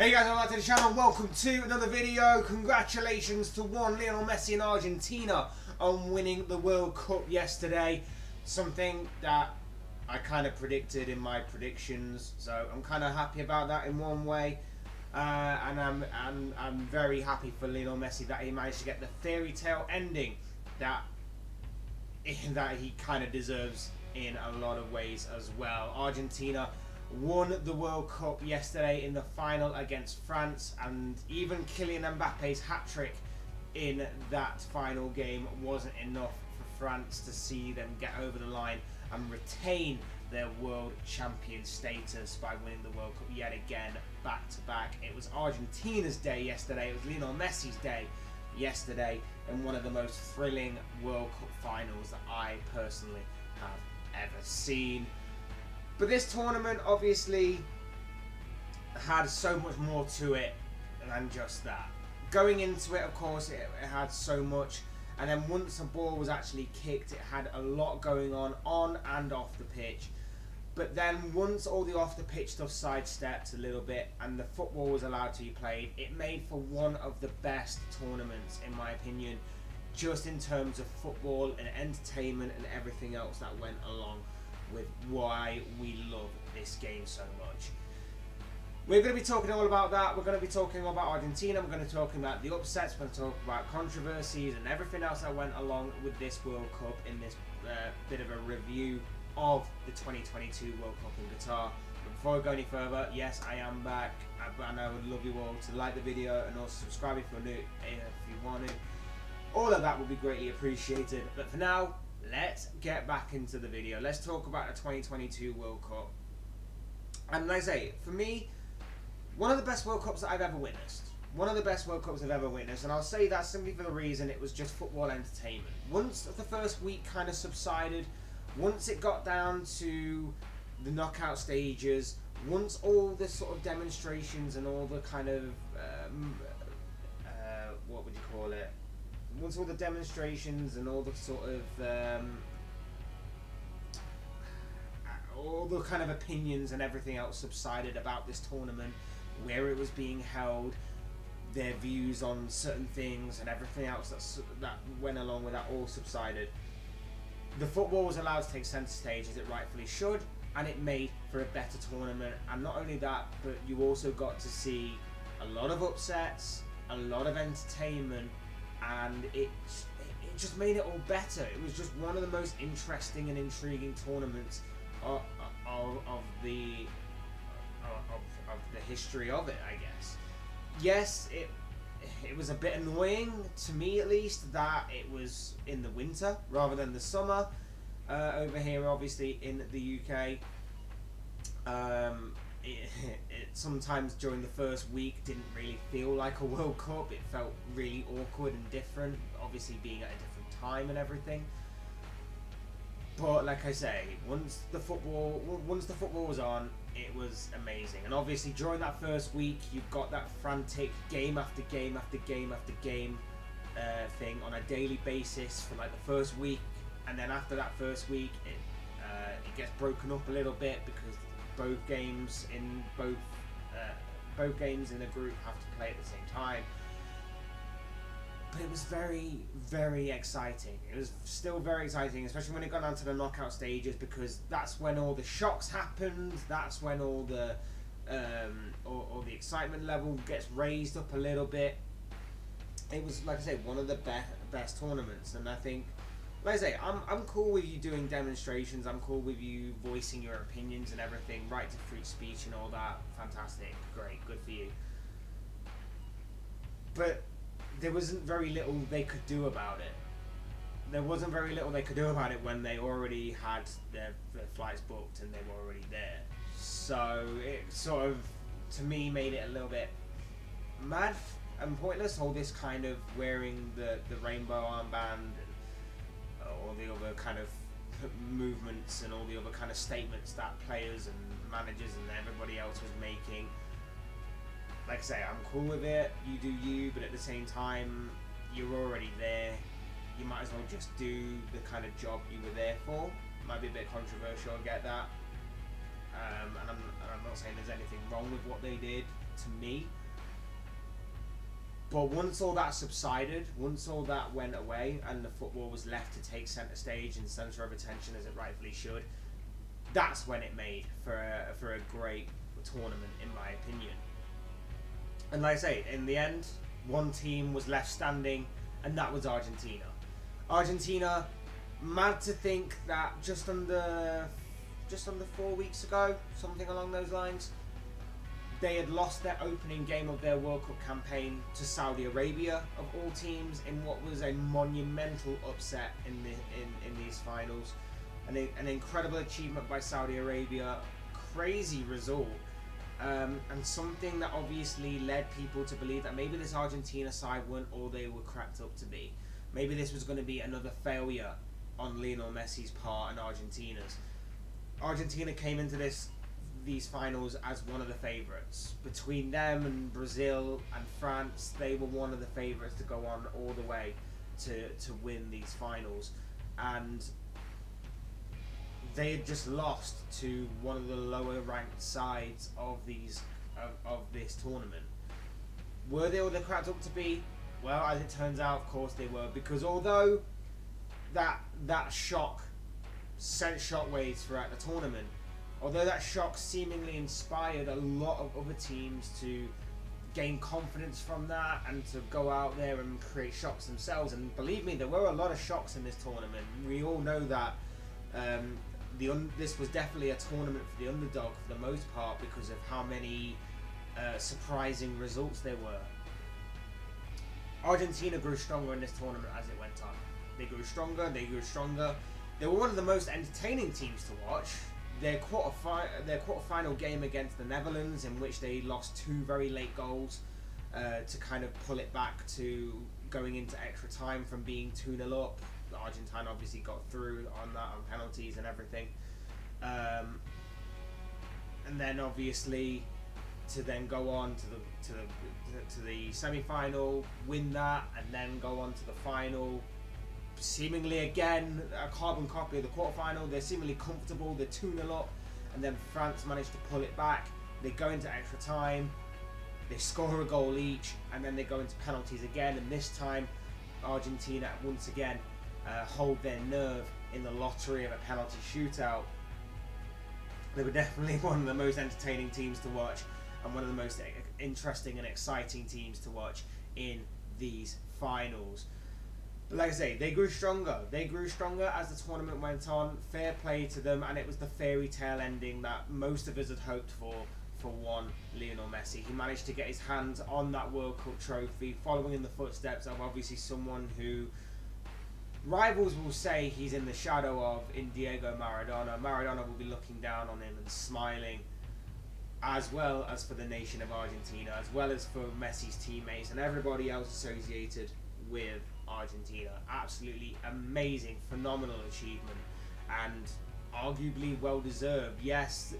Hey guys, welcome back to the channel. Welcome to another video. Congratulations to one Lionel Messi in Argentina on winning the World Cup yesterday. Something that I kind of predicted in my predictions, so I'm kind of happy about that in one way. And I'm very happy for Lionel Messi that he managed to get the fairy tale ending that he kind of deserves in a lot of ways as well. Argentina won the World Cup yesterday in the final against France, and even Kylian Mbappe's hat-trick in that final game wasn't enough for France to see them get over the line and retain their world champion status by winning the World Cup yet again, back to back. It was Argentina's day yesterday, it was Lionel Messi's day yesterday, in one of the most thrilling World Cup finals that I personally have ever seen. But this tournament obviously had so much more to it than just that. Going into it, of course, it had so much, and then once the ball was actually kicked, it had a lot going on and off the pitch. But then once all the off the pitch stuff sidestepped a little bit and the football was allowed to be played, it made for one of the best tournaments, in my opinion, just in terms of football and entertainment and everything else that went along with why we love this game so much. We're going to be talking all about that. We're going to be talking about Argentina. We're going to be talking about the upsets. We're going to talk about controversies and everything else that went along with this World Cup in this bit of a review of the 2022 World Cup in Qatar. But before we go any further, yes, I am back, and I would love you all to like the video and also subscribe if you're new, if you want to. All of that would be greatly appreciated. But for now, let's get back into the video. Let's talk about the 2022 World Cup. And like I say, for me, one of the best World Cups that I've ever witnessed. One of the best World Cups I've ever witnessed. And I'll say that simply for the reason it was just football entertainment. Once the first week kind of subsided, once it got down to the knockout stages, once all the sort of demonstrations and all the kind of, what would you call it? Once all the demonstrations and all the sort of all the kind of opinions and everything else subsided about this tournament, where it was being held, their views on certain things and everything else that went along with that all subsided, the football was allowed to take centre stage as it rightfully should, and it made for a better tournament. And not only that, but you also got to see a lot of upsets, a lot of entertainment, and it just made it all better. It was just one of the most interesting and intriguing tournaments of the history of it, I guess. Yes, it was a bit annoying, to me at least, that it was in the winter rather than the summer over here, obviously in the UK. It sometimes during the first week didn't really feel like a World Cup. It felt really awkward and different, obviously being at a different time and everything. But like I say, once the football was on, it was amazing. And obviously during that first week, you've got that frantic game after game after game after game thing on a daily basis for like the first week, and then after that first week, it gets broken up a little bit because both games in the group have to play at the same time. But it was very, very exciting. It was still very exciting, especially when it got down to the knockout stages, because that's when all the shocks happened. That's when all the excitement level gets raised up a little bit. It was, like I say, one of the best tournaments, and I think, like I say, I'm cool with you doing demonstrations. I'm cool with you voicing your opinions and everything. Right to free speech and all that. Fantastic, great, good for you. But there wasn't very little they could do about it. There wasn't very little they could do about it when they already had their flights booked and they were already there. So it sort of, to me, made it a little bit mad and pointless, all this kind of wearing the rainbow armband and all the other kind of movements and all the other kind of statements that players and managers and everybody else was making. Like I say, I'm cool with it, you do you, but at the same time, you're already there. You might as well just do the kind of job you were there for. Might be a bit controversial, I get that. And I'm not saying there's anything wrong with what they did. to me. But once all that subsided, once all that went away and the football was left to take centre stage and centre of attention as it rightfully should, that's when it made for a great tournament, in my opinion. And like I say, in the end, one team was left standing, and that was Argentina. Argentina, mad to think that just under 4 weeks ago, something along those lines, they had lost their opening game of their World Cup campaign to Saudi Arabia, of all teams, in what was a monumental upset in these finals. An incredible achievement by Saudi Arabia, crazy result, and something that obviously led people to believe that maybe this Argentina side weren't all they were cracked up to be. Maybe this was going to be another failure on Lionel Messi's part and Argentina's. Argentina came into these finals as one of the favourites. Between them and Brazil and France, they were one of the favourites to go on all the way to win these finals. And they had just lost to one of the lower ranked sides of this tournament. Were they all they cracked up to be? Well, as it turns out, of course they were, because although that shock sent shockwaves throughout the tournament, although that shock seemingly inspired a lot of other teams to gain confidence from that and to go out there and create shocks themselves, and believe me, there were a lot of shocks in this tournament. We all know that this was definitely a tournament for the underdog for the most part because of how many surprising results there were. Argentina grew stronger in this tournament as it went on. They grew stronger, they grew stronger. They were one of the most entertaining teams to watch. Their quarterfinal game against the Netherlands, in which they lost 2 very late goals to kind of pull it back to going into extra time from being 2-0 up. Argentina obviously got through on that, on penalties and everything. And then obviously to then go on to the semi-final, win that, and then go on to the final. Seemingly again a carbon copy of the quarterfinal. They're seemingly comfortable. They're 2-0 up, and then France managed to pull it back. They go into extra time. They score a goal each, and then they go into penalties again. And this time, Argentina once again hold their nerve in the lottery of a penalty shootout. They were definitely one of the most entertaining teams to watch, and one of the most interesting and exciting teams to watch in these finals. But like I say, they grew stronger. They grew stronger as the tournament went on. Fair play to them, and it was the fairy tale ending that most of us had hoped for one Lionel Messi. He managed to get his hands on that World Cup trophy, following in the footsteps of obviously someone who rivals will say he's in the shadow of in Diego Maradona. Maradona will be looking down on him and smiling, as well as for the nation of Argentina, as well as for Messi's teammates and everybody else associated with Argentina. Absolutely amazing, phenomenal achievement, and arguably well deserved. Yes,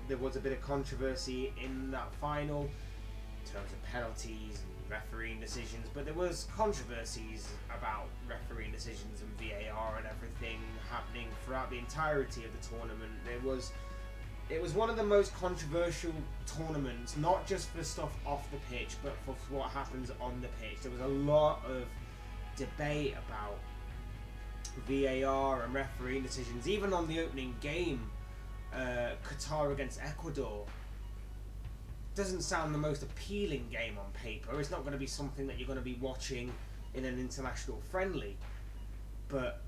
there was a bit of controversy in that final in terms of penalties and refereeing decisions, but there was controversies about refereeing decisions and VAR and everything happening throughout the entirety of the tournament. It was one of the most controversial tournaments, not just for stuff off the pitch, but for what happens on the pitch. There was a lot of debate about VAR and refereeing decisions. Even on the opening game, Qatar against Ecuador, doesn't sound the most appealing game on paper. It's not going to be something that you're going to be watching in an international friendly. But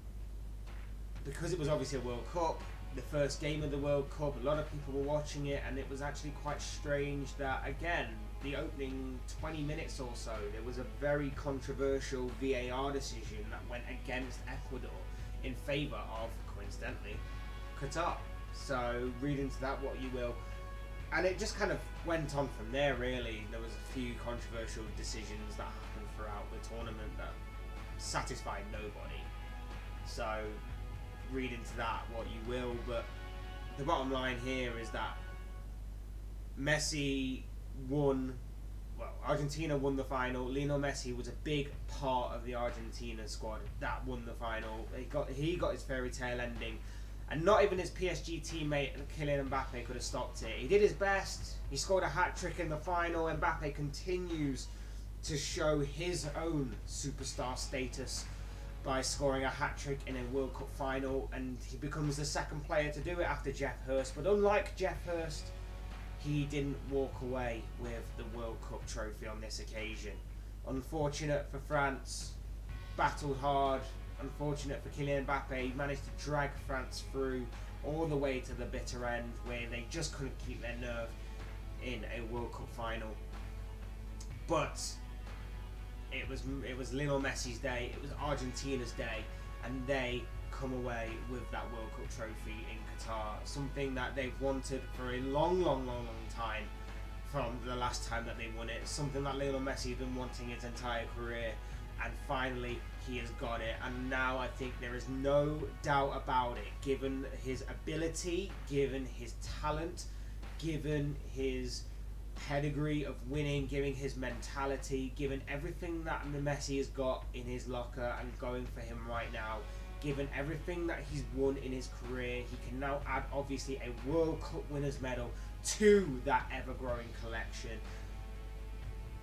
because it was obviously a World Cup, the first game of the World Cup, a lot of people were watching it, and it was actually quite strange that, again, the opening 20 minutes or so, there was a very controversial VAR decision that went against Ecuador in favour of, coincidentally, Qatar. So read into that what you will. And it just kind of went on from there, really. There was a few controversial decisions that happened throughout the tournament that satisfied nobody. So read into that what you will, but the bottom line here is that Messi won, well, Argentina won the final. Lionel Messi was a big part of the Argentina squad that won the final. He got his fairy tale ending, And not even his PSG teammate Kylian Mbappe could have stopped it. He did his best. He scored a hat-trick in the final. Mbappe continues to show his own superstar status by scoring a hat-trick in a World Cup final, and he becomes the second player to do it after Jeff Hurst. But unlike Jeff Hurst, he didn't walk away with the World Cup trophy on this occasion. Unfortunate for France, battled hard. Unfortunate for Kylian Mbappe, he managed to drag France through all the way to the bitter end, where they just couldn't keep their nerve in a World Cup final. But it was Lionel Messi's day, it was Argentina's day, and they come away with that World Cup trophy in Qatar, something that they've wanted for a long time from the last time that they won it, something that Lionel Messi has been wanting his entire career, and finally he has got it. And now I think there is no doubt about it, given his ability, given his talent, given his pedigree of winning, given his mentality, given everything that Messi has got in his locker and going for him right now, given everything that he's won in his career, he can now add obviously a World Cup winners medal to that ever-growing collection.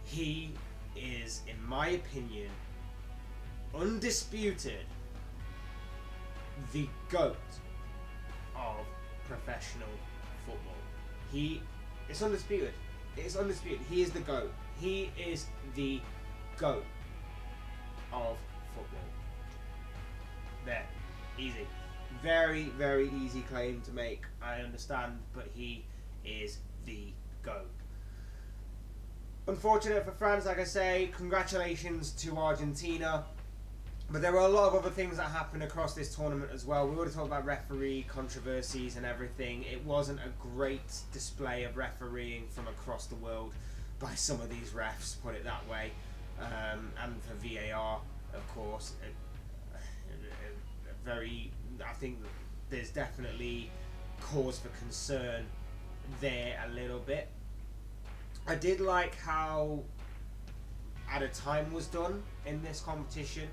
He is, in my opinion, undisputed the GOAT of professional football. It's undisputed. It's undisputed. He is the GOAT. He is the GOAT of football. There. Easy. Very, very easy claim to make, I understand, but he is the GOAT. Unfortunate for France, like I say, congratulations to Argentina. But there were a lot of other things that happened across this tournament as well. We already talked about referee controversies and everything. It wasn't a great display of refereeing from across the world by some of these refs, put it that way. And for VAR, of course. I think there's definitely cause for concern there a little bit. I did like how added time was done in this competition.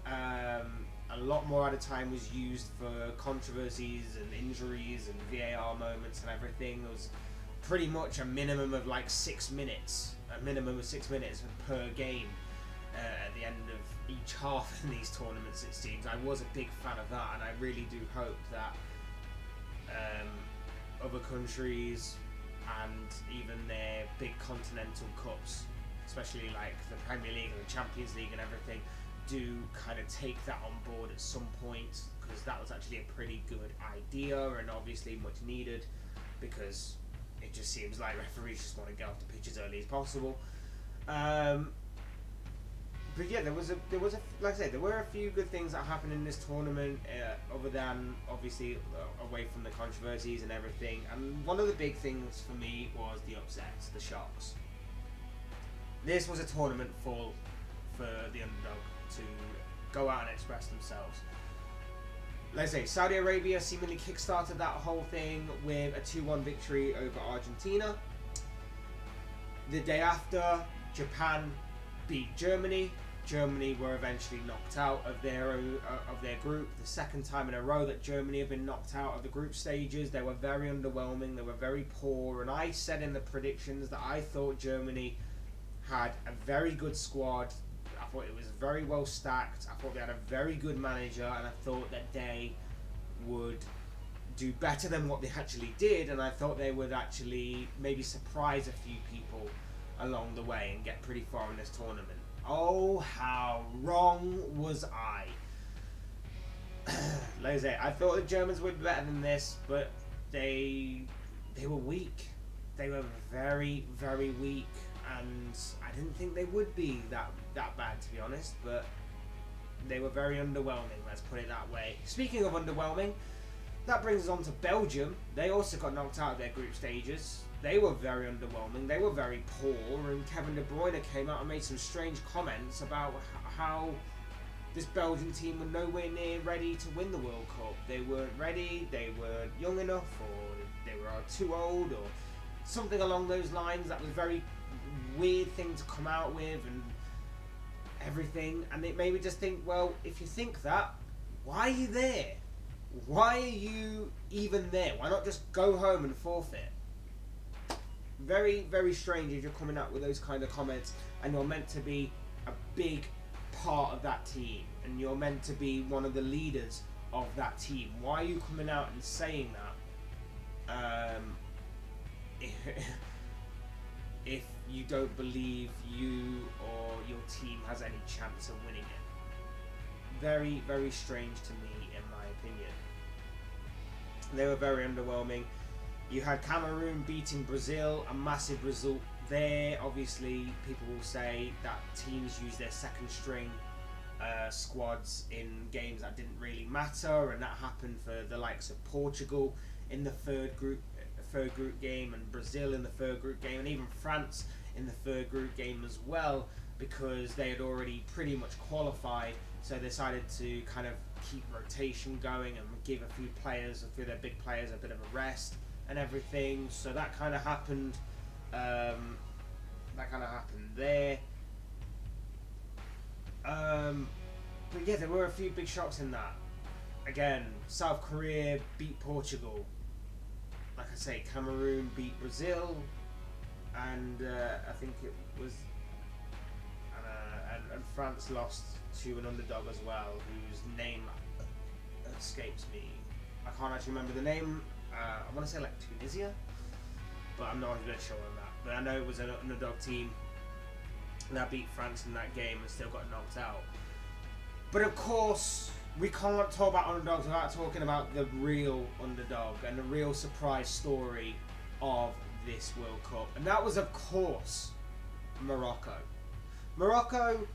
A lot more added time was used for controversies and injuries and VAR moments and everything. There was pretty much a minimum of like 6 minutes, per game at the end of each half in these tournaments, it seems. I was a big fan of that, and I really do hope that other countries and even their big continental cups, especially like the Premier League and the Champions League and everything, do kind of take that on board at some point, because that was actually a pretty good idea and obviously much needed, because it just seems like referees just want to get off the pitch as early as possible. But yeah, there was a like I said, there were a few good things that happened in this tournament, other than obviously away from the controversies and everything. And one of the big things for me was the upsets, the shocks. This was a tournament full for the underdog to go out and express themselves. Let's say Saudi Arabia seemingly kickstarted that whole thing with a 2-1 victory over Argentina. The day after, Japan beat Germany. Germany were eventually knocked out of their group. The second time in a row that Germany have been knocked out of the group stages. They were very underwhelming. They were very poor. And I said in the predictions that I thought Germany had a very good squad. I thought it was very well stacked. I thought they had a very good manager, and I thought that they would do better than what they actually did, and I thought they would actually maybe surprise a few people along the way and get pretty far in this tournament. Oh, how wrong was I? Like I say, I thought the Germans would be better than this, but they were weak. They were very, very weak, and I didn't think they would be that bad, to be honest, but they were very underwhelming, let's put it that way. Speaking of underwhelming, that brings us on to Belgium. They also got knocked out of their group stages. They were very underwhelming. They were very poor, and Kevin De Bruyne came out and made some strange comments about how this Belgian team were nowhere near ready to win the World Cup. They weren't ready, they weren't young enough, or they were too old, or something along those lines. That was a very weird thing to come out with and everything, and it made me just think, well, if you think that, why are you there? Why are you even there? Why not just go home and forfeit? Very, very strange if you're coming out with those kind of comments and you're meant to be a big part of that team and you're meant to be one of the leaders of that team. Why are you coming out and saying that if you don't believe you or your team has any chance of winning it? Very, very strange to me, in my opinion. They were very underwhelming. You had Cameroon beating Brazil, a massive result there. Obviously, people will say that teams use their second string squads in games that didn't really matter, and that happened for the likes of Portugal in the third group game, and Brazil in the third group game, and even France in the third group game as well, because they had already pretty much qualified. So they decided to kind of keep rotation going and give a few their big players, a bit of a rest and everything. So that kind of happened. There. But yeah, there were a few big shocks in that. Again, South Korea beat Portugal. Like I say, Cameroon beat Brazil, and I think it was, and France lost to an underdog as well, whose name escapes me. I can't actually remember the name. I want to say like Tunisia, but I'm not 100% sure on that. But I know it was an underdog team that beat France in that game and still got knocked out. But of course, we can't talk about underdogs without talking about the real underdog and the real surprise story of this World Cup. And that was, of course, Morocco. Morocco,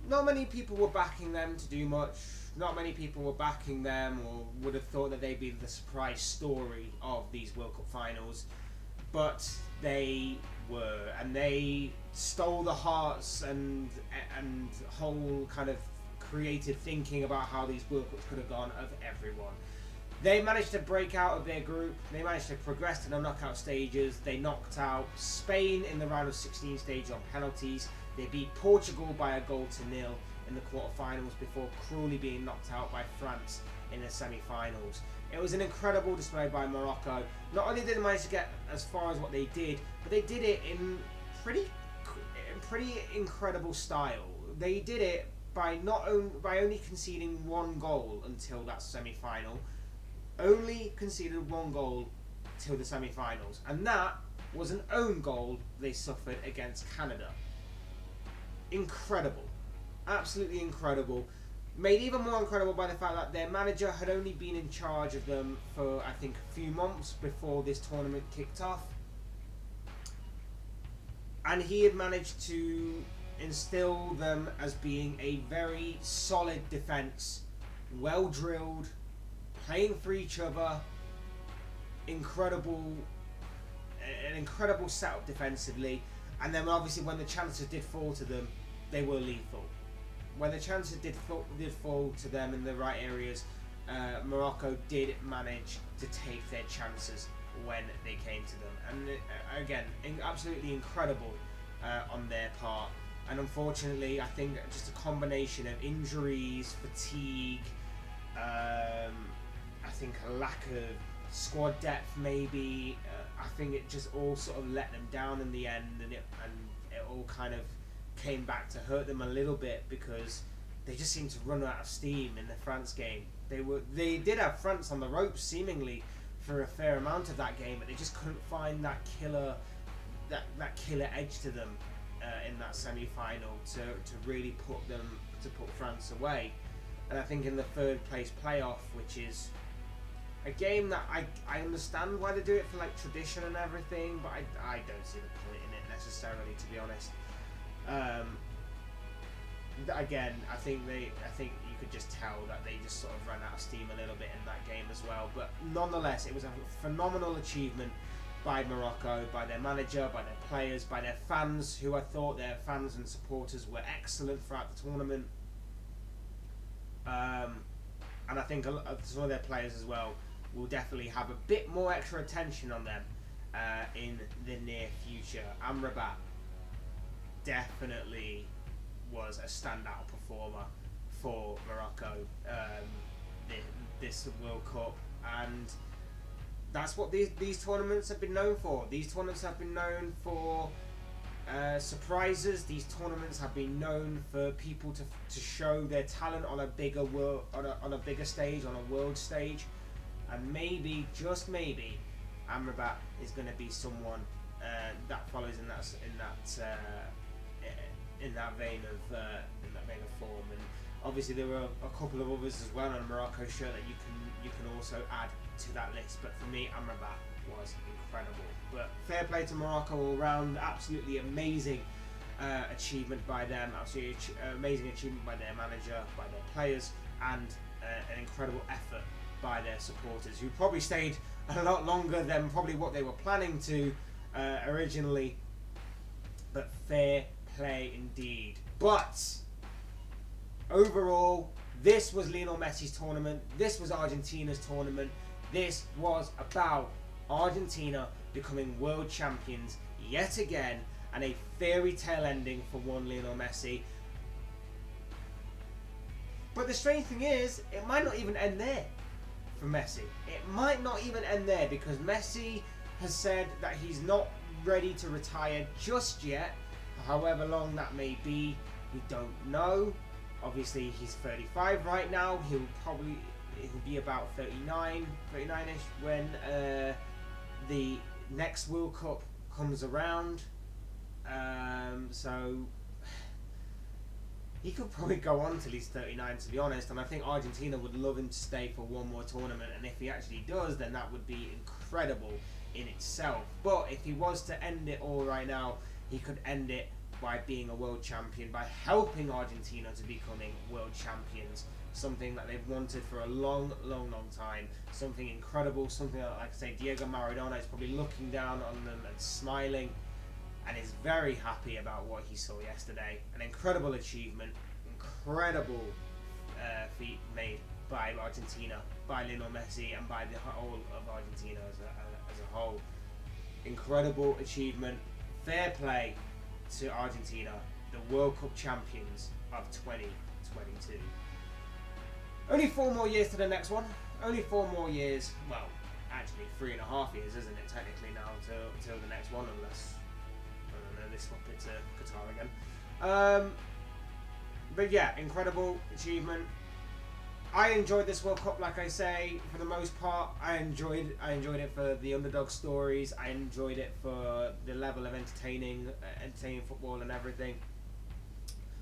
not many people were backing them to do much. Not many people were backing them or would have thought that they'd be the surprise story of these World Cup finals. But they were, and they stole the hearts and whole kind of creative thinking about how these World Cups could have gone of everyone. They managed to break out of their group. They managed to progress to the knockout stages. They knocked out Spain in the round of 16 stage on penalties. They beat Portugal by 1-0 in the quarterfinals before cruelly being knocked out by France in the semi-finals. It was an incredible display by Morocco. Not only did they manage to get as far as what they did, but they did it in pretty incredible style. They did it by only conceding 1 goal until that semi-final. Only conceded 1 goal till the semi-finals, and that was an own goal they suffered against Canada. Incredible, absolutely incredible. Made even more incredible by the fact that their manager had only been in charge of them for, I think, a few months before this tournament kicked off, and he had managed to instill them as being a very solid defence, well drilled, playing for each other, an incredible setup defensively, and then obviously when the chances did fall to them, they were lethal. When the chances did fall to them in the right areas, Morocco did manage to take their chances when they came to them, and again, absolutely incredible on their part. And unfortunately, I think just a combination of injuries, fatigue, I think a lack of squad depth maybe, I think it just all sort of let them down in the end, and it all kind of came back to hurt them a little bit, because they just seemed to run out of steam in the France game. They did have France on the ropes seemingly for a fair amount of that game, but they just couldn't find that killer edge to them in that semi-final to really put France away. And I think in the third place playoff, which is a game that I understand why they do it for like tradition and everything, but I don't see the point in it necessarily, to be honest. Again, I think you could just tell that they just sort of ran out of steam a little bit in that game as well. But nonetheless, it was a phenomenal achievement by Morocco, by their manager, by their players, by their fans, who I thought their fans and supporters were excellent throughout the tournament. And I think some of their players as well will definitely have a bit more extra attention on them in the near future. Amrabat definitely was a standout performer for Morocco this World Cup, and that's what these tournaments have been known for. These tournaments have been known for surprises. These tournaments have been known for people to show their talent on a bigger on a bigger stage, on a world stage, and maybe, just maybe, Amrabat is going to be someone that follows in that vein of form. And obviously there were a couple of others as well on a Morocco shirt that you can also add to that list. But for me, Amrabat was incredible. But fair play to Morocco all round. Absolutely amazing achievement by them. Absolutely amazing achievement by their manager, by their players, and an incredible effort by their supporters, who probably stayed a lot longer than probably what they were planning to originally. But fair play indeed. But overall, this was Lionel Messi's tournament. This was Argentina's tournament. This was about Argentina becoming world champions yet again, and a fairy tale ending for one Lionel Messi. But the strange thing is, it might not even end there for Messi. It might not even end there, because Messi has said that he's not ready to retire just yet. However long that may be, we don't know. Obviously, he's 35 right now. He'll be about 39-ish when the next World Cup comes around. So he could probably go on till he's 39, to be honest. And I think Argentina would love him to stay for one more tournament. And if he actually does, then that would be incredible in itself. But if he was to end it all right now, he could end it by being a world champion, by helping Argentina to becoming world champions. Something that they've wanted for a long time. Something incredible, something that, like I say, Diego Maradona is probably looking down on them and smiling, and is very happy about what he saw yesterday. An incredible achievement, incredible feat made by Argentina, by Lionel Messi, and by the whole of Argentina as a whole. Incredible achievement. Fair play to Argentina, the World Cup champions of 2022. Only 4 more years to the next one. Only 4 more years. Well, actually 3.5 years, isn't it, technically now, till the next one, unless, I don't know, they swap it to Qatar again. But yeah, incredible achievement. I enjoyed this World Cup, like I say, for the most part. I enjoyed it for the underdog stories. I enjoyed it for the level of entertaining football and everything.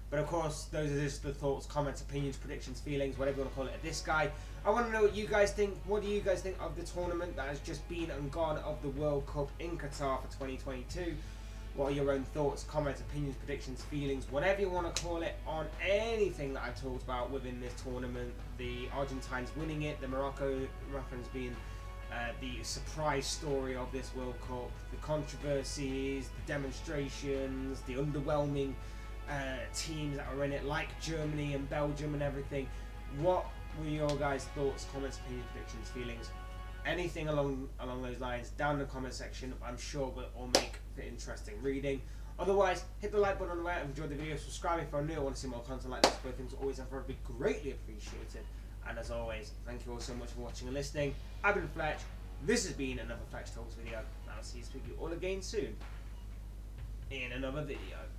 But of course, those are just the thoughts, comments, opinions, predictions, feelings, whatever you want to call it, of this guy. I want to know what you guys think. What do you guys think of the tournament that has just been and gone, of the World Cup in Qatar for 2022? What are your own thoughts, comments, opinions, predictions, feelings, whatever you want to call it, on anything that I talked about within this tournament? The Argentines winning it, the Moroccans being the surprise story of this World Cup, the controversies, the demonstrations, the underwhelming teams that are in it, like Germany and Belgium and everything. What were your guys' thoughts, comments, opinions, predictions, feelings? Anything along those lines down in the comment section. I'm sure will all make for interesting reading. Otherwise, hit the like button on the way. If you enjoyed the video, subscribe if you're new. I want to see more content like this. Both things always and forever be greatly appreciated. And as always, thank you all so much for watching and listening. I've been Fletch. This has been another Fletch Talks video. And I'll see you all again soon in another video.